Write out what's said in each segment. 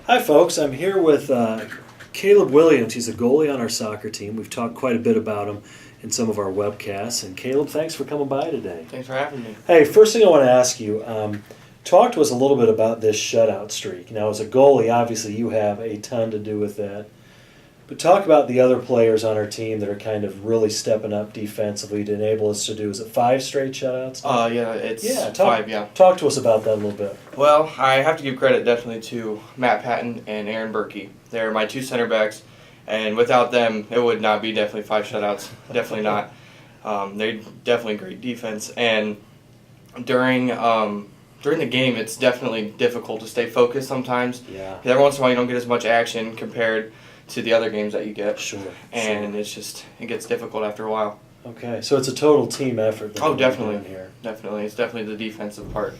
Hi, folks. I'm here with Kaleb Williams. He's a goalie on our soccer team. We've talked quite a bit about him in some of our webcasts. And Kaleb, thanks for coming by today. Thanks for having me. Hey, first thing I want to ask you, talk to us a little bit about this shutout streak. Now, as a goalie, obviously you have a ton to do with that. But talk about the other players on our team that are kind of really stepping up defensively to enable us to do, is it 5 straight shutouts? It's 5, yeah. Talk to us about that a little bit. Well, I have to give credit definitely to Matt Patton and Aaron Berkey. They're my 2 center backs, and without them, it would not be definitely 5 shutouts. Definitely not. They're definitely great defense, and during the game, it's definitely difficult to stay focused sometimes. Yeah. Every once in a while, you don't get as much action compared to the other games that you get. Sure. And it gets difficult after a while. Okay, so it's a total team effort that we're definitely. doing here. Definitely. It's definitely the defensive part.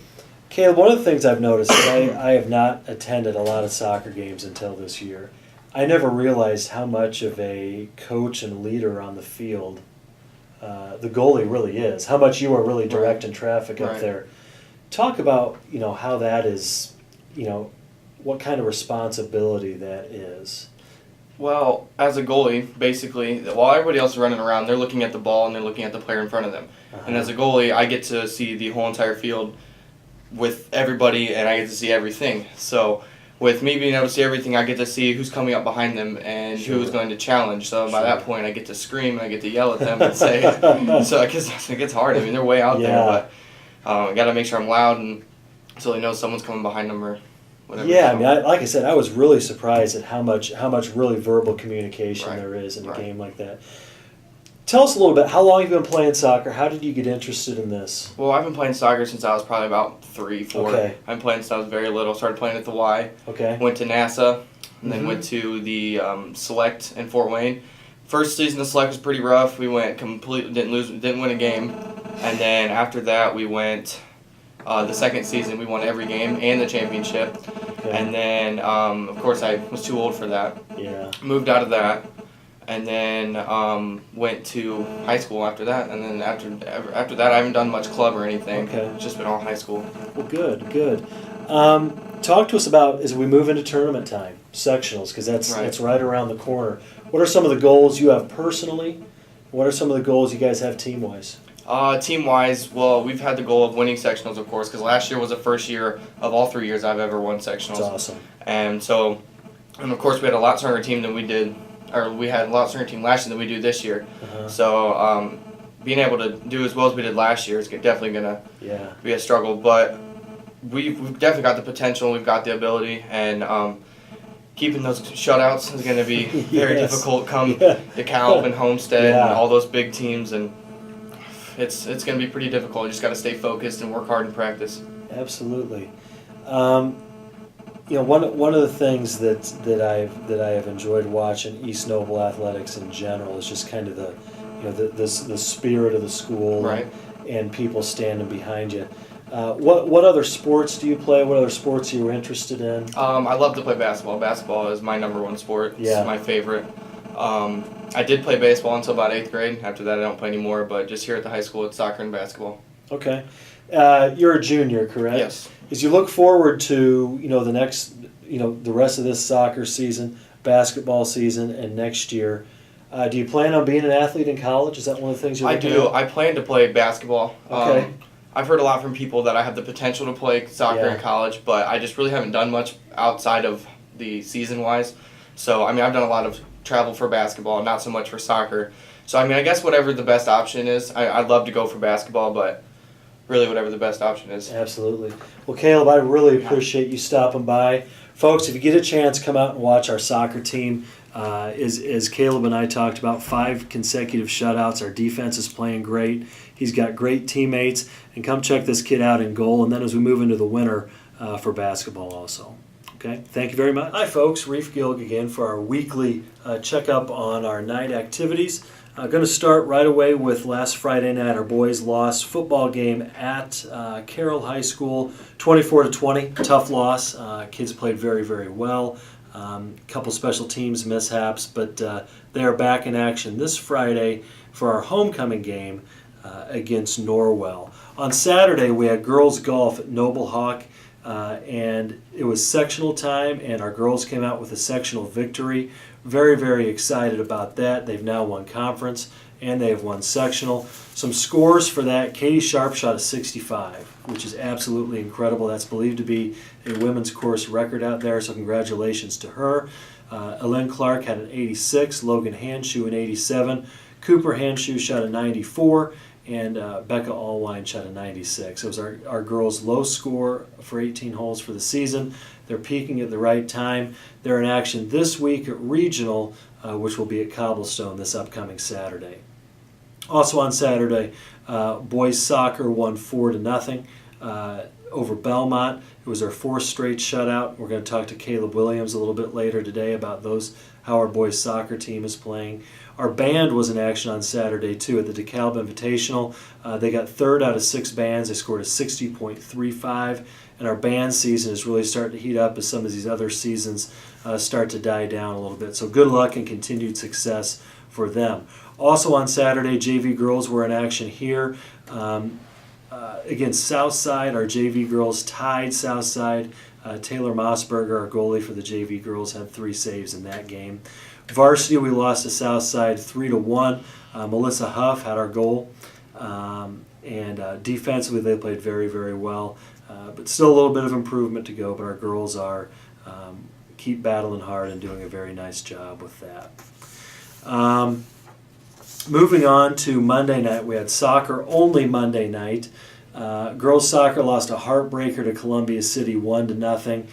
Caleb, one of the things I've noticed is I have not attended a lot of soccer games until this year. I never realized how much of a coach and leader on the field the goalie really is, how much you are really directing traffic up there. Talk about, how that is, what kind of responsibility that is. Well, as a goalie, basically, while everybody else is running around, they're looking at the ball and they're looking at the player in front of them. And as a goalie, I get to see the whole entire field with everybody, and I get to see everything. So with me being able to see everything, I get to see who's coming up behind them and who's going to challenge. So by that point, I get to scream and I get to yell at them and say, so it gets hard. I mean, they're way out there, but I got to make sure I'm loud and so they know someone's coming behind them or whatever. Yeah, I mean, like I said, I was really surprised at how much really verbal communication there is in a game like that. Tell us a little bit, how long have you been playing soccer? How did you get interested in this? Well, I've been playing soccer since I was probably about 3, 4. Okay. I've been playing since I was very little. Started playing at the Y. Okay. Went to NASA, and then went to the Select in Fort Wayne. First season of Select was pretty rough. We went completely, didn't win a game. And then after that, we went, the second season, we won every game and the championship. Okay. And then, of course, I was too old for that. Yeah. Moved out of that. And then went to high school after that. And then after that, I haven't done much club or anything. Okay. It's just been all high school. Well, good. Talk to us about, as we move into tournament time, sectionals, because that's right around the corner. What are some of the goals you have personally? What are some of the goals you guys have team-wise? Team-wise, well, we've had the goal of winning sectionals, of course, because last year was the first year of all 3 years I've ever won sectionals. That's awesome. And so, of course, we had a lot stronger team than we did. Or we had a lot stronger team last year than we do this year. So being able to do as well as we did last year is definitely going to be a struggle. But we've definitely got the potential, we've got the ability, and keeping those shutouts is going to be very difficult come DeKalb and Homestead and all those big teams. And it's going to be pretty difficult. You just got to stay focused and work hard in practice. Absolutely. One of the things that I have enjoyed watching East Noble athletics in general is just kind of the spirit of the school and people standing behind you. What other sports do you play? What other sports are you interested in? I love to play basketball. Basketball is my number 1 sport. It's my favorite. I did play baseball until about 8th grade. After that, I don't play anymore. But just here at the high school, it's soccer and basketball. Okay. You're a junior, correct? Yes. As you look forward to the next, the rest of this soccer season, basketball season, and next year, do you plan on being an athlete in college? Is that one of the things you're looking at? I plan to play basketball. Okay. I've heard a lot from people that I have the potential to play soccer in college, but I just really haven't done much outside of the season-wise. So, I mean, I've done a lot of travel for basketball, not so much for soccer. So, I mean, I guess whatever the best option is, I'd love to go for basketball, but really whatever the best option is. Absolutely. Well, Caleb, I really appreciate you stopping by. Folks, if you get a chance, come out and watch our soccer team. As Caleb and I talked about, 5 consecutive shutouts. Our defense is playing great. He's got great teammates. And come check this kid out in goal. And then as we move into the winter for basketball also. Okay, thank you very much. Hi, folks. Rief Gilg again for our weekly checkup on our night activities. Going to start right away with last Friday night. Our boys lost football game at Carroll High School, 24-20. Tough loss. Kids played very, very well. Couple special teams mishaps, but they are back in action this Friday for our homecoming game against Norwell. On Saturday, we had girls golf at Noble Hawk. and it was sectional time, and our girls came out with a sectional victory. Very, very excited about that. They've now won conference, and they have won sectional. Some scores for that: Katie Sharp shot a 65, which is absolutely incredible. That's believed to be a women's course record out there, so congratulations to her. Ellen Clark had an 86, Logan Hanshoe an 87, Cooper Hanshoe shot a 94, and Becca Allwine shot a 96. It was our girls' low score for 18 holes for the season. They're peaking at the right time. They're in action this week at Regional, which will be at Cobblestone this upcoming Saturday. Also on Saturday, boys soccer won 4-0 over Belmont. It was our fourth straight shutout. We're going to talk to Kaleb Williams a little bit later today about how our boys soccer team is playing. Our band was in action on Saturday too at the DeKalb Invitational. They got third out of 6 bands. They scored a 60.35, and our band season is really starting to heat up as some of these other seasons start to die down a little bit. So good luck and continued success for them. Also on Saturday, JV girls were in action here. Against Southside, our JV girls tied Southside. Taylor Mossberger, our goalie for the JV girls, had 3 saves in that game. Varsity, we lost to Southside 3-1. Melissa Huff had our goal. And defensively, they played very, very well. But still a little bit of improvement to go, but our girls are keep battling hard and doing a very nice job with that. Moving on to Monday night, we had soccer only Monday night. Girls soccer lost a heartbreaker to Columbia City 1-0.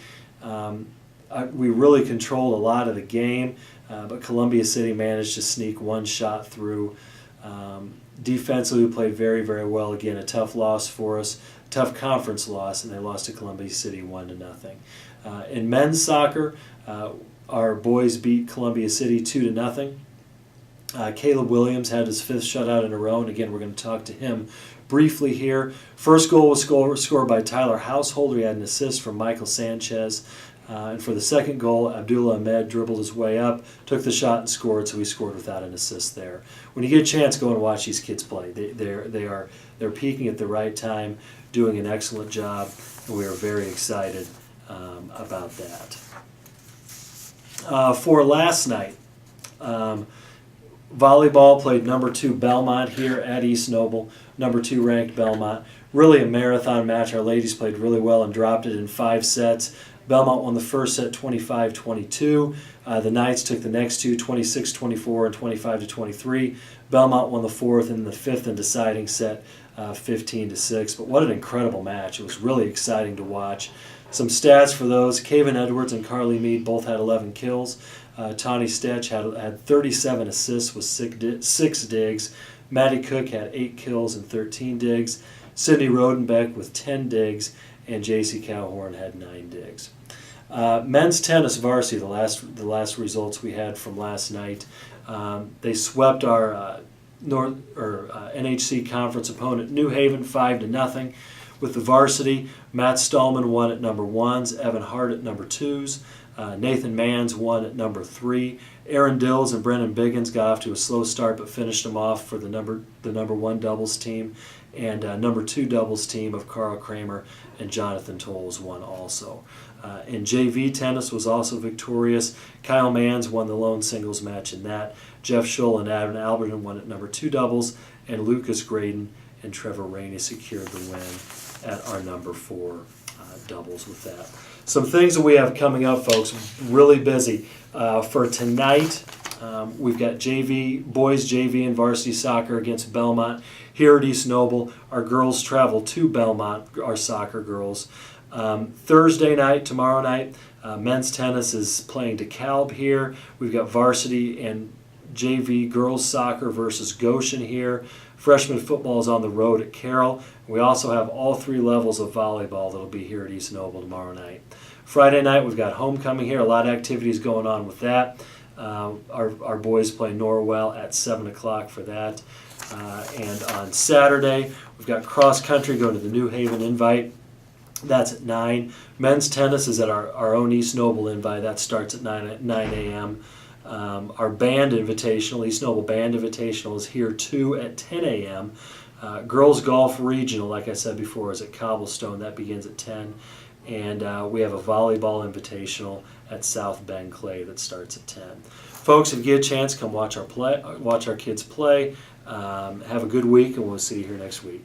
We really controlled a lot of the game, but Columbia City managed to sneak one shot through. Defensively, we played very, very well. Again, a tough loss for us, tough conference loss, and they lost to Columbia City 1-0. In men's soccer, our boys beat Columbia City 2-0. Kaleb Williams had his 5th shutout in a row, and again, we're going to talk to him briefly here. First goal was scored by Tyler Householder. He had an assist from Michael Sanchez. And for the second goal, Abdullah Ahmed dribbled his way up, took the shot and scored, so he scored without an assist there. When you get a chance, go and watch these kids play. They're peaking at the right time, doing an excellent job, and we are very excited about that. For last night, volleyball played number 2 Belmont here at East Noble, number 2 ranked Belmont. Really a marathon match. Our ladies played really well and dropped it in 5 sets. Belmont won the first set 25-22. The Knights took the next 2, 26-24 and 25-23. Belmont won the 4th and the 5th and deciding set 15-6. But what an incredible match. It was really exciting to watch. Some stats for those: Kaven Edwards and Carly Mead both had 11 kills. Tawny Stetch had 37 assists with 6 digs. Maddie Cook had 8 kills and 13 digs. Sydney Rodenbeck with 10 digs. And J.C. Cowhorn had 9 digs. Men's tennis varsity, the last results we had from last night. They swept our NHC conference opponent New Haven 5-0. With the varsity, Matt Stallman won at number 1s, Evan Hart at number 2s, Nathan Manns won at number 3. Aaron Dills and Brennan Biggins got off to a slow start but finished them off for the number 1 doubles team. And number 2 doubles team of Carl Kramer and Jonathan Tolles won also. In JV tennis was also victorious. Kyle Manns won the lone singles match in that. Jeff Schull and Adam Alberton won at number 2 doubles. And Lucas Graydon and Trevor Rainey secured the win at our number 4 doubles with that. Some things that we have coming up, folks, really busy. For tonight, we've got boys JV and varsity soccer against Belmont here at East Noble. Our girls travel to Belmont, our soccer girls. Thursday night, tomorrow night, men's tennis is playing DeKalb here. We've got varsity and JV girls soccer versus Goshen here. Freshman football is on the road at Carroll. We also have all 3 levels of volleyball that will be here at East Noble tomorrow night. Friday night, we've got homecoming here. A lot of activities going on with that. Our boys play Norwell at 7 o'clock for that. And on Saturday, we've got cross country going to the New Haven Invite. That's at 9. Men's tennis is at our own East Noble Invite. That starts at 9 a.m. Our band invitational, East Noble Band Invitational, is here too at 10 a.m. Girls Golf Regional, like I said before, is at Cobblestone. That begins at 10. and we have a volleyball invitational at South Bend Clay that starts at 10. Folks, if you get a chance, come watch our kids play. Have a good week, and we'll see you here next week.